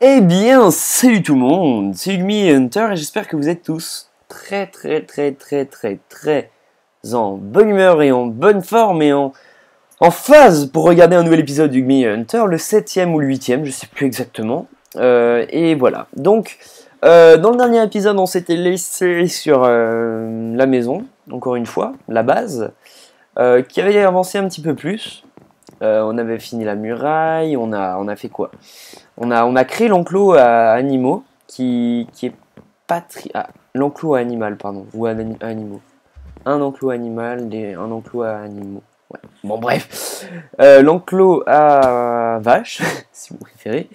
Eh bien, salut tout le monde, c'est Ugmi Hunter et j'espère que vous êtes tous très en bonne humeur et en bonne forme et en phase pour regarder un nouvel épisode d'Ugmi Hunter, le 7e ou le 8e, je sais plus exactement. Et voilà, donc dans le dernier épisode on s'était laissé sur la maison, encore une fois, la base, qui avait avancé un petit peu plus. On avait fini la muraille, on a fait quoi? On a créé l'enclos à animaux qui est pas l'enclos à animal, pardon, ou à animaux. Un enclos animal, un enclos à animaux. Ouais. Bon, bref. L'enclos à vaches, si vous préférez.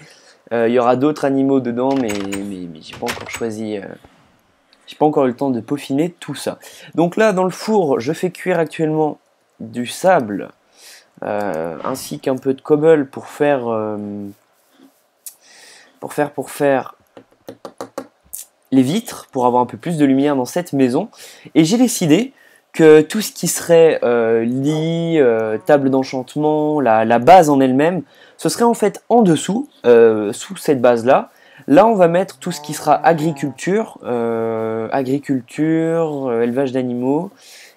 Il y aura d'autres animaux dedans, mais j'ai pas encore choisi. J'ai pas encore eu le temps de peaufiner tout ça. Donc là, dans le four, je fais cuire actuellement du sable, ainsi qu'un peu de cobble pour faire les vitres, pour avoir un peu plus de lumière dans cette maison. Et j'ai décidé que tout ce qui serait lit, table d'enchantement, la base en elle-même, ce serait en fait en dessous, sous cette base-là. Là, on va mettre tout ce qui sera agriculture, élevage d'animaux,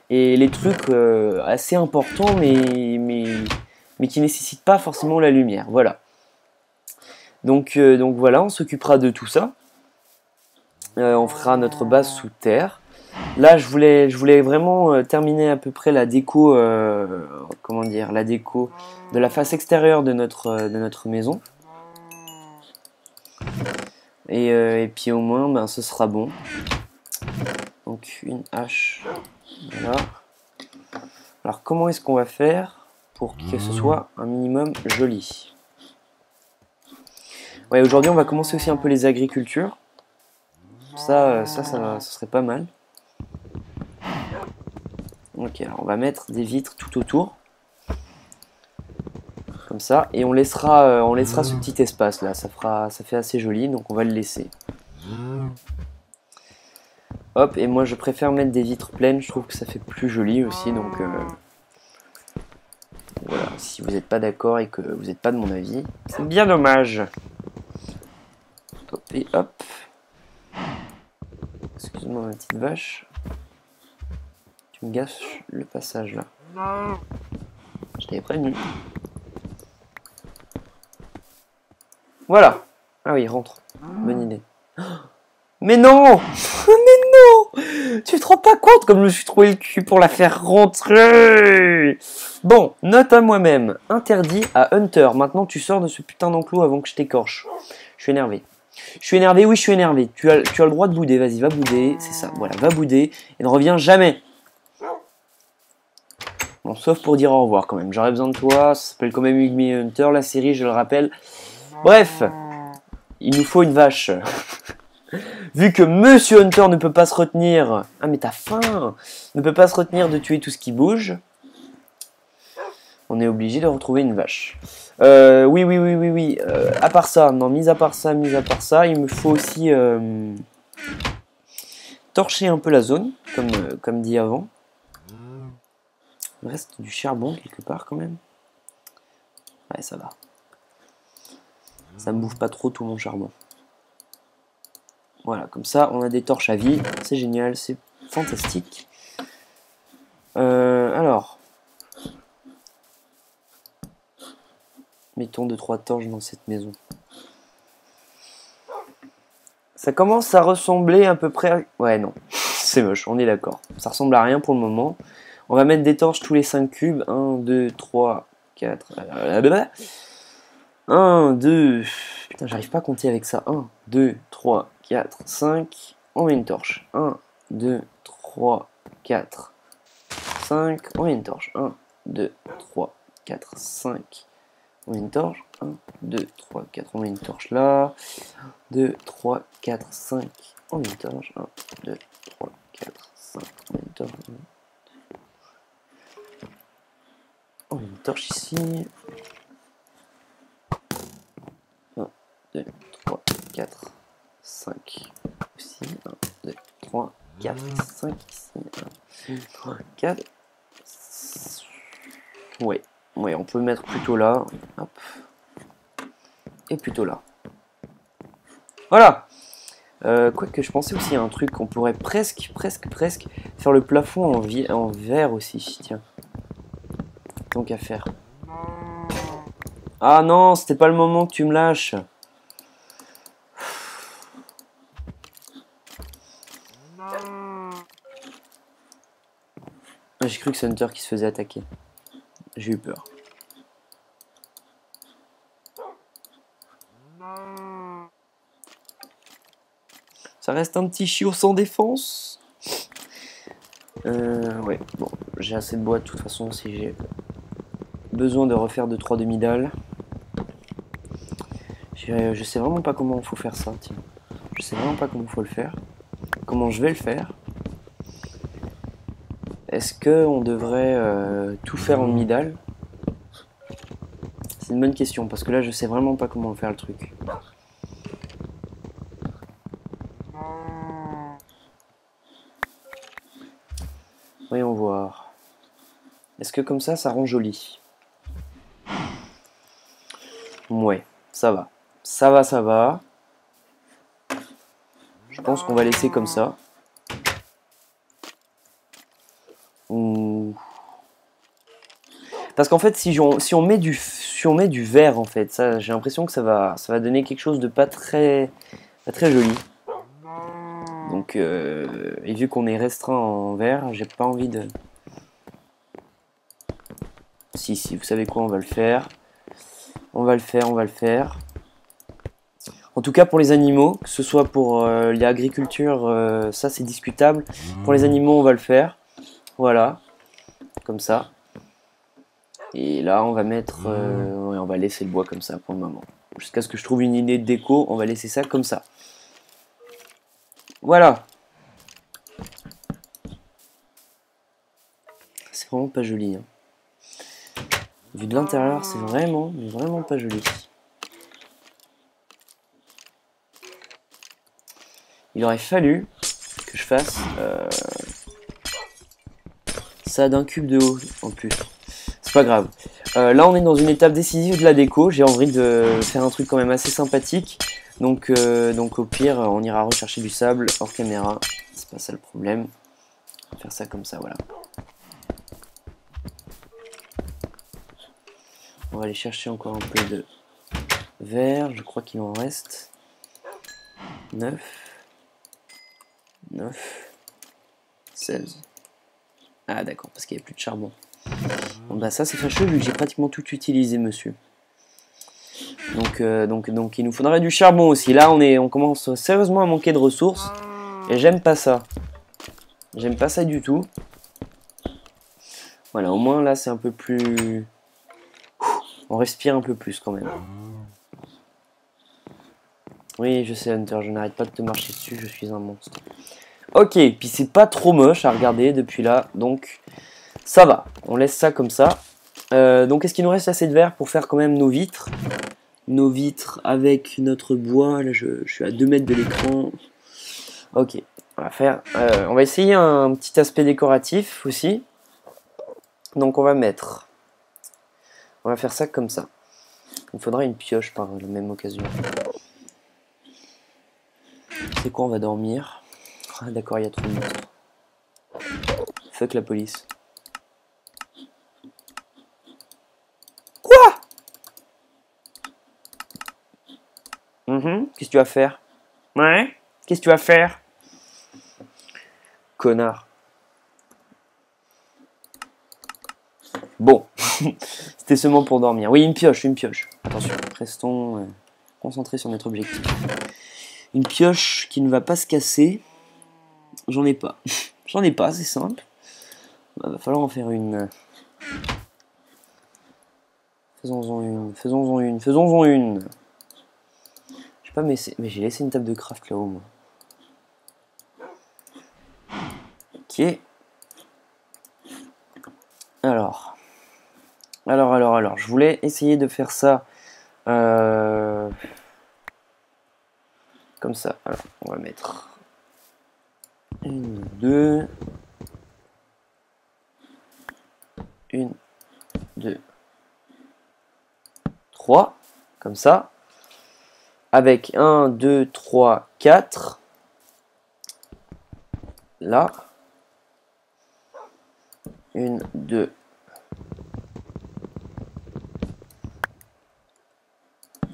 et les trucs assez importants, mais qui nécessitent pas forcément la lumière. Voilà. Donc voilà, on s'occupera de tout ça. On fera notre base sous terre. Là, je voulais vraiment terminer à peu près la déco, comment dire, la déco de la face extérieure de notre maison. Et puis au moins, ben, ce sera bon. Donc une hache, voilà. Alors comment est-ce qu'on va faire pour que ce soit un minimum joli? Ouais, aujourd'hui on va commencer aussi un peu les agricultures. Ça serait pas mal. Ok, alors on va mettre des vitres tout autour. Comme ça. Et on laissera ce petit espace là. Ça fait assez joli, donc on va le laisser. Hop, et moi je préfère mettre des vitres pleines. Je trouve que ça fait plus joli aussi. Donc voilà, si vous n'êtes pas d'accord et que vous n'êtes pas de mon avis, c'est bien dommage. Hop et hop. Excuse-moi ma petite vache. Tu me gâches le passage là. Je t'avais prévenu. Voilà. Ah oui, rentre. Bonne idée. Mais non. Mais non. Tu te rends pas compte comme je me suis trouvé le cul pour la faire rentrer. Bon, note à moi-même. Interdit à Hunter. Maintenant tu sors de ce putain d'enclos avant que je t'écorche. Je suis énervé. Je suis énervé, oui je suis énervé. Tu as le droit de bouder, vas-y va bouder. C'est ça, voilà, va bouder. Et ne reviens jamais. Bon, sauf pour dire au revoir quand même. J'aurais besoin de toi. Ça s'appelle quand même Ugmi Hunter, la série, je le rappelle. Bref, il nous faut une vache. Vu que Monsieur Hunter ne peut pas se retenir... Ah mais t'as faim. Ne peut pas se retenir de tuer tout ce qui bouge. On est obligé de retrouver une vache. Oui. À part ça, non, mis à part ça, il me faut aussi torcher un peu la zone, comme dit avant. Il reste du charbon quelque part quand même. Ouais, ça va. Ça me bouffe pas trop tout mon charbon. Voilà, comme ça, on a des torches à vie. C'est génial, c'est fantastique. Alors... Mettons 2-3 torches dans cette maison. Ça commence à ressembler à peu près à... Ouais, non. C'est moche, on est d'accord. Ça ressemble à rien pour le moment. On va mettre des torches tous les 5 cubes. 1, 2, 3, 4... 1, 2... Putain, j'arrive pas à compter avec ça. 1, 2, 3, 4, 5... On met une torche. 1, 2, 3, 4, 5... On met une torche. 1, 2, 3, 4, 5... On met une torche. 1, 2, 3, 4. On met une torche là. 2, 3, 4, 5. On met une torche. 1, 2, 3, 4, 5. On met une torche. On met une torche ici. 1, 2, 3, 4, 5. Aussi. 1, 2, 3, 4, 5 ici. 1, 2, 3, 4. Ouais, on peut mettre plutôt là. Hop. Et plutôt là. Voilà. Quoique je pensais aussi à un truc, on pourrait presque faire le plafond en verre aussi, tiens. Tant qu'à faire. Ah non, c'était pas le moment que tu me lâches. J'ai cru que c'est Hunter qui se faisait attaquer. J'ai eu peur. Ça reste un petit chiot sans défense. Ouais, bon, j'ai assez de bois de toute façon si j'ai besoin de refaire 2-3 demi-dalles. Je sais vraiment pas comment il faut faire ça, tiens. Je sais vraiment pas comment il faut le faire. Comment je vais le faire. Est-ce qu'on devrait tout faire en demi-dalle? C'est une bonne question, parce que là je sais vraiment pas comment faire le truc. Voyons voir. Est-ce que comme ça rend joli? Ouais, ça va. Ça va. Je pense qu'on va laisser comme ça. Parce qu'en fait, si on met du verre, en fait, ça, j'ai l'impression que ça va donner quelque chose de pas très joli. Donc, et vu qu'on est restreint en verre, j'ai pas envie de... Si, vous savez quoi, on va le faire. On va le faire. En tout cas, pour les animaux, que ce soit pour l'agriculture, ça c'est discutable. Pour les animaux, on va le faire. Voilà. Comme ça. Et là, on va mettre... ouais, on va laisser le bois comme ça pour le moment. Jusqu'à ce que je trouve une idée de déco, on va laisser ça comme ça. Voilà. C'est vraiment pas joli. Hein. Vu de l'intérieur, c'est vraiment pas joli. Il aurait fallu que je fasse ça d'un cube de haut en plus. C'est pas grave. Là, on est dans une étape décisive de la déco. J'ai envie de faire un truc quand même assez sympathique. Donc au pire, on ira rechercher du sable hors caméra. C'est pas ça le problème. On va faire ça comme ça, voilà. On va aller chercher encore un peu de verre. Je crois qu'il en reste 9, 16. Ah d'accord, parce qu'il n'y a plus de charbon. Bon bah ça c'est fâcheux vu que j'ai pratiquement tout utilisé, monsieur. Donc il nous faudrait du charbon aussi. Là on commence sérieusement à manquer de ressources. Et j'aime pas ça. J'aime pas ça du tout. Voilà, au moins là c'est un peu plus... On respire un peu plus quand même. Oui, je sais Hunter, je n'arrête pas de te marcher dessus, je suis un monstre. Ok, puis c'est pas trop moche à regarder depuis là, donc ça va. On laisse ça comme ça. Donc est-ce qu'il nous reste assez de verre pour faire quand même nos vitres? Nos vitres avec notre bois, là je suis à 2 mètres de l'écran. Ok, on va faire... on va essayer un petit aspect décoratif aussi. Donc on va mettre... On va faire ça comme ça. Il faudra une pioche par la même occasion. C'est quoi, on va dormir? Ah d'accord, il y a trop de monstres. Fuck la police. Quoi? Qu'est-ce que tu vas faire? Ouais? Qu'est-ce que tu vas faire? Connard. Bon. C'était seulement pour dormir. Oui, une pioche. Attention, restons concentrés sur notre objectif. Une pioche qui ne va pas se casser. J'en ai pas. J'en ai pas, c'est simple. Bah, va falloir en faire une. Faisons-en une. Je sais pas, mais j'ai laissé une table de craft là-haut, moi. Ok. Alors, je voulais essayer de faire ça comme ça. Alors, on va mettre 1, 2, 1, 2, 3, comme ça. avec 1, 2, 3, 4. Là. 1, 2.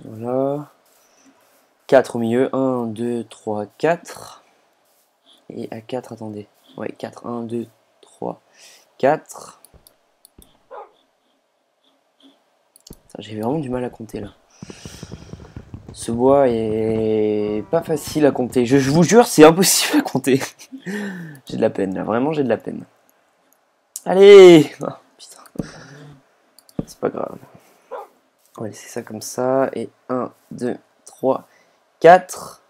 Voilà. 4 au milieu. 1, 2, 3, 4. Et à 4, attendez. Ouais, 4. 1, 2, 3, 4. J'ai vraiment du mal à compter là. Ce bois est pas facile à compter. Je vous jure, c'est impossible à compter. J'ai de la peine là, vraiment j'ai de la peine. Allez, oh, putain. C'est pas grave. On va laisser ça comme ça. Et 1, 2, 3, 4.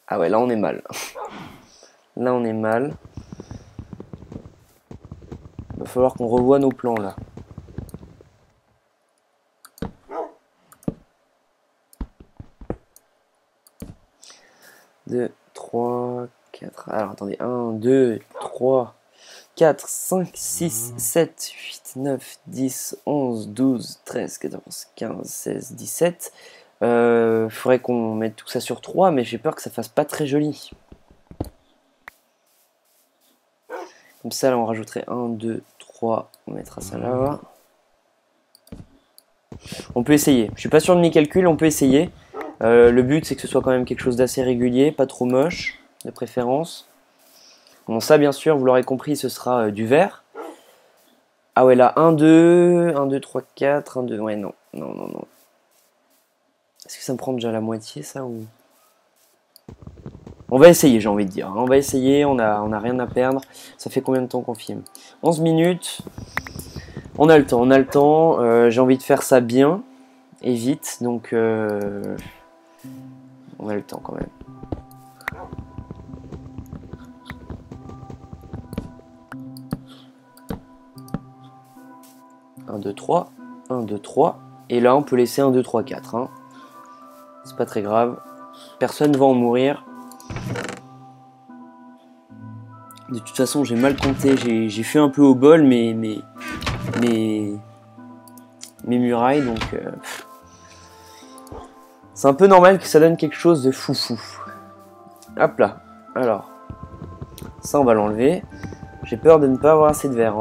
Ah ouais, là on est mal. Là on est mal. Il va falloir qu'on revoie nos plans là. Deux, 3, 4. Alors attendez, 1, 2, 3, 4, 5, 6, 7, 8, 9, 10, 11, 12, 13, 14, 15, 16, 17. Faudrait qu'on mette tout ça sur 3, mais j'ai peur que ça fasse pas très joli. Comme ça, là, on rajouterait 1, 2, 3. On mettra ça là. On peut essayer. Je suis pas sûr de mes calculs, on peut essayer. Le but, c'est que ce soit quand même quelque chose d'assez régulier, pas trop moche, de préférence. Bon, ça, bien sûr, vous l'aurez compris, ce sera du vert. Ah ouais, là, 1, 2, 1, 2, 3, 4, 1, 2... Ouais, non, non, non, non. Est-ce que ça me prend déjà la moitié, ça, ou... On va essayer, j'ai envie de dire. On va essayer, on a rien à perdre. Ça fait combien de temps qu'on filme? 11 minutes. On a le temps, on a le temps. J'ai envie de faire ça bien et vite, donc on a le temps quand même. Un, 2, 3. 1, 2, 3. Et là, on peut laisser 1, 2, 3, 4. Hein. C'est pas très grave. Personne ne va en mourir. De toute façon, j'ai mal compté. J'ai fait un peu au bol mes murailles. Donc, c'est un peu normal que ça donne quelque chose de foufou. Hop là. Alors, ça, on va l'enlever. J'ai peur de ne pas avoir assez de verre.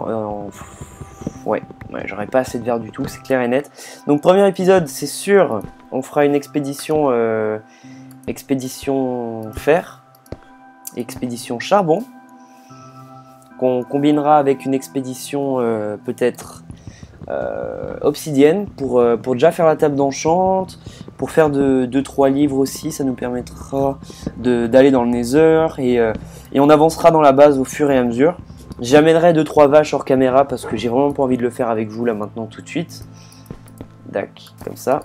Ouais, j'aurais pas assez de verre du tout, c'est clair et net. Donc, premier épisode, c'est sûr, on fera une expédition, expédition fer, expédition charbon, qu'on combinera avec une expédition peut-être obsidienne pour déjà faire la table d'enchant, pour faire 2-3 livres aussi. Ça nous permettra d'aller dans le Nether et on avancera dans la base au fur et à mesure. J'amènerai 2-3 vaches hors caméra parce que j'ai vraiment pas envie de le faire avec vous là maintenant tout de suite. Dac, comme ça.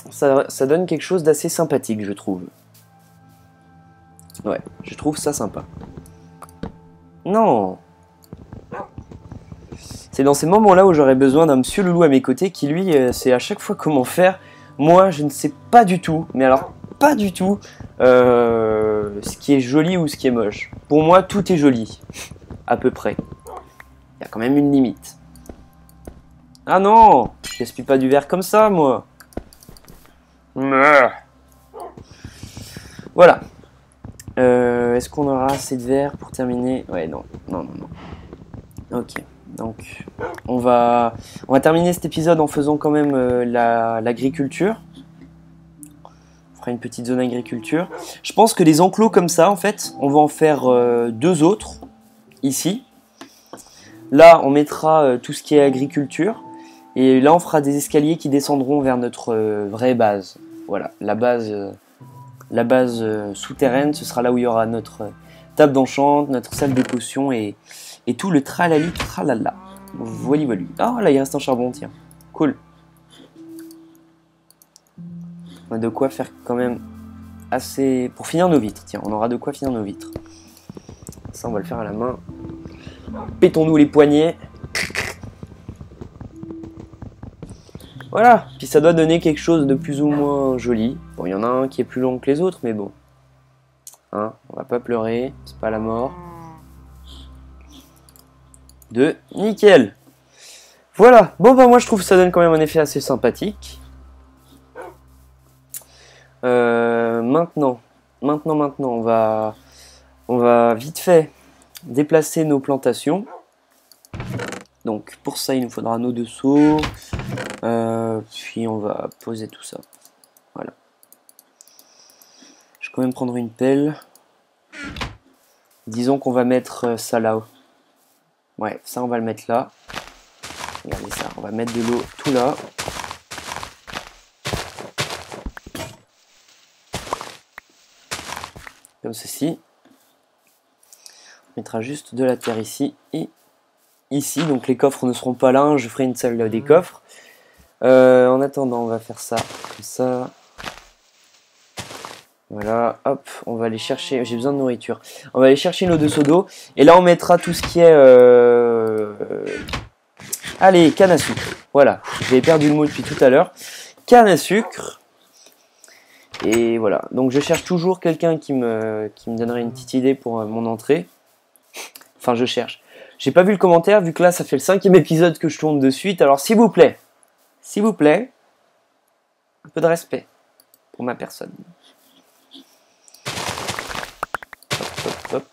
Ça donne quelque chose d'assez sympathique, je trouve. Ouais, je trouve ça sympa. Non! C'est dans ces moments-là où j'aurais besoin d'un monsieur loulou à mes côtés qui, lui, sait à chaque fois comment faire. Moi, je ne sais pas du tout, mais alors pas du tout, ce qui est joli ou ce qui est moche. Pour moi, tout est joli, à peu près. Il y a quand même une limite. Ah non! Je gaspille pas du verre comme ça, moi. Voilà. Est-ce qu'on aura assez de verre pour terminer? Ouais, non, non, non, non. Ok. Donc, on va terminer cet épisode en faisant quand même l'agriculture. On fera une petite zone agriculture. Je pense que les enclos comme ça, en fait, on va en faire 2 autres, ici. Là, on mettra tout ce qui est agriculture. Et là, on fera des escaliers qui descendront vers notre vraie base. Voilà, la base souterraine, ce sera là où il y aura notre table d'enchant, notre salle de potions et tout le tralali tralala. Voilà, voilà. Ah, là, il reste un charbon, tiens. Cool. On a de quoi faire quand même assez... Pour finir nos vitres, tiens, on aura de quoi finir nos vitres. Ça, on va le faire à la main. Pétons-nous les poignets. Voilà, puis ça doit donner quelque chose de plus ou moins joli. Bon, il y en a un qui est plus long que les autres, mais bon. Hein, on va pas pleurer, c'est pas la mort. Nickel. Voilà, bon bah moi je trouve que ça donne quand même un effet assez sympathique. Maintenant, on va vite fait déplacer nos plantations. Donc pour ça, il nous faudra nos 2 seaux. Puis on va poser tout ça. Voilà. Je vais quand même prendre une pelle. Disons qu'on va mettre ça là-haut. Ouais, ça on va le mettre là. Regardez ça, on va mettre de l'eau tout là. Comme ceci. On mettra juste de la terre ici et ici. Donc les coffres ne seront pas là, hein, je ferai une salle des coffres. En attendant, on va faire ça, comme ça. Voilà, hop, on va aller chercher, j'ai besoin de nourriture. On va aller chercher nos 2 seaux d'eau. Et là, on mettra tout ce qui est... Allez, canne à sucre. Voilà, j'ai perdu le mot depuis tout à l'heure. Canne à sucre. Et voilà, donc je cherche toujours quelqu'un qui me donnerait une petite idée pour mon entrée. Enfin, je cherche. J'ai pas vu le commentaire, vu que là, ça fait le 5e épisode que je tourne de suite. Alors, s'il vous plaît, un peu de respect pour ma personne. Hop.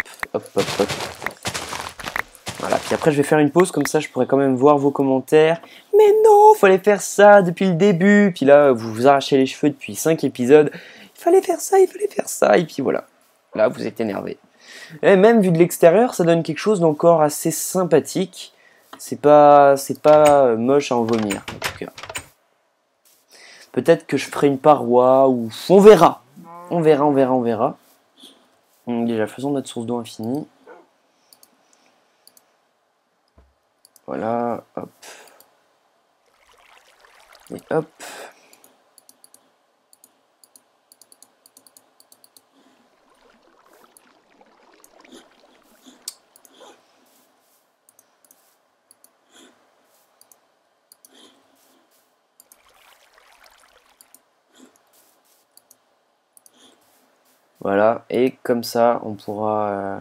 Voilà, puis après je vais faire une pause, comme ça je pourrais quand même voir vos commentaires. Mais non, fallait faire ça depuis le début. Puis là, vous vous arrachez les cheveux depuis 5 épisodes. Il fallait faire ça. Et puis voilà. Là, vous êtes énervé. Et même vu de l'extérieur, ça donne quelque chose d'encore assez sympathique. C'est pas moche à en vomir, en tout cas. Peut-être que je ferai une paroi, ou... On verra. Déjà, faisons notre source d'eau infinie. Voilà, hop. Et hop. Voilà, et comme ça, on pourra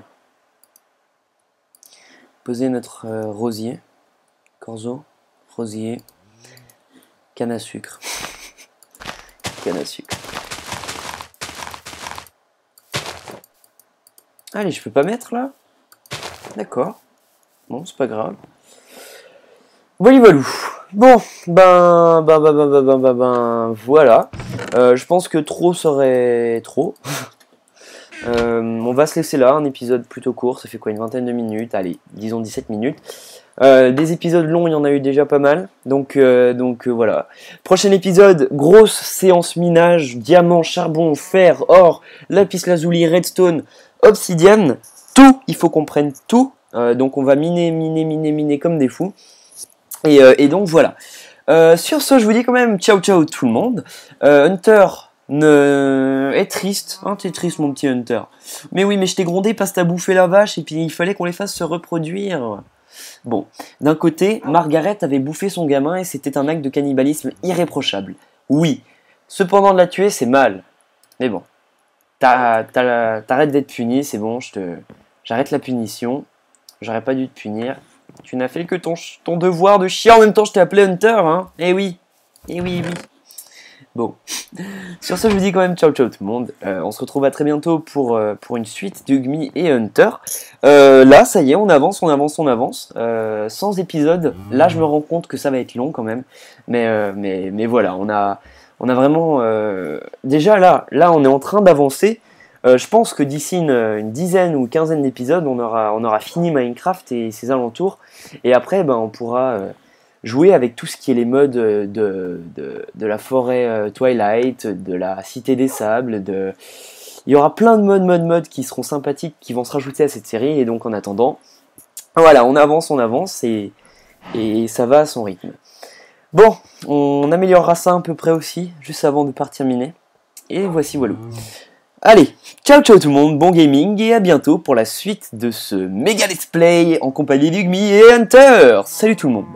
poser notre rosier. Corzo, rosier, canne à sucre. Canne à sucre. Allez, je peux pas mettre là? D'accord. Bon, c'est pas grave. Voilà. Bon, voilà. Je pense que trop serait trop. On va se laisser là, un épisode plutôt court, ça fait quoi, une vingtaine de minutes, allez, disons 17 minutes. Des épisodes longs, il y en a eu déjà pas mal, donc voilà. Prochain épisode, grosse séance minage, diamant, charbon, fer, or, lapis lazuli, redstone, obsidienne, tout, il faut qu'on prenne tout, donc on va miner comme des fous, et donc voilà. Sur ce, je vous dis quand même ciao tout le monde. Hunter est triste, hein, t'es triste mon petit Hunter. Mais oui, mais je t'ai grondé parce que t'as bouffé la vache et puis il fallait qu'on les fasse se reproduire. Bon, d'un côté, Margaret avait bouffé son gamin et c'était un acte de cannibalisme irréprochable. Oui, cependant de la tuer c'est mal. Mais bon, t'arrêtes d'être puni, c'est bon, j'arrête la punition. J'aurais pas dû te punir. Tu n'as fait que ton devoir de chien. En même temps, je t'ai appelé Hunter, hein. Eh oui. Bon. Sur ce, je vous dis quand même ciao tout le monde. On se retrouve à très bientôt pour une suite d'Ugmi et Hunter. Là, ça y est, on avance. Sans épisode. Là, je me rends compte que ça va être long quand même. Mais voilà, on a vraiment... Déjà, là, on est en train d'avancer. Je pense que d'ici une dizaine ou quinzaine d'épisodes, on aura fini Minecraft et ses alentours. Et après, on pourra jouer avec tout ce qui est les modes de la forêt Twilight, de la Cité des Sables. Il y aura plein de modes qui seront sympathiques, qui vont se rajouter à cette série. Et donc, en attendant, voilà, on avance et ça va à son rythme. Bon, on améliorera ça à peu près aussi, juste avant de partir miner. Et voici voilà. Allez, ciao tout le monde, bon gaming et à bientôt pour la suite de ce méga let's play en compagnie d'Ugmi et Hunter. Salut tout le monde.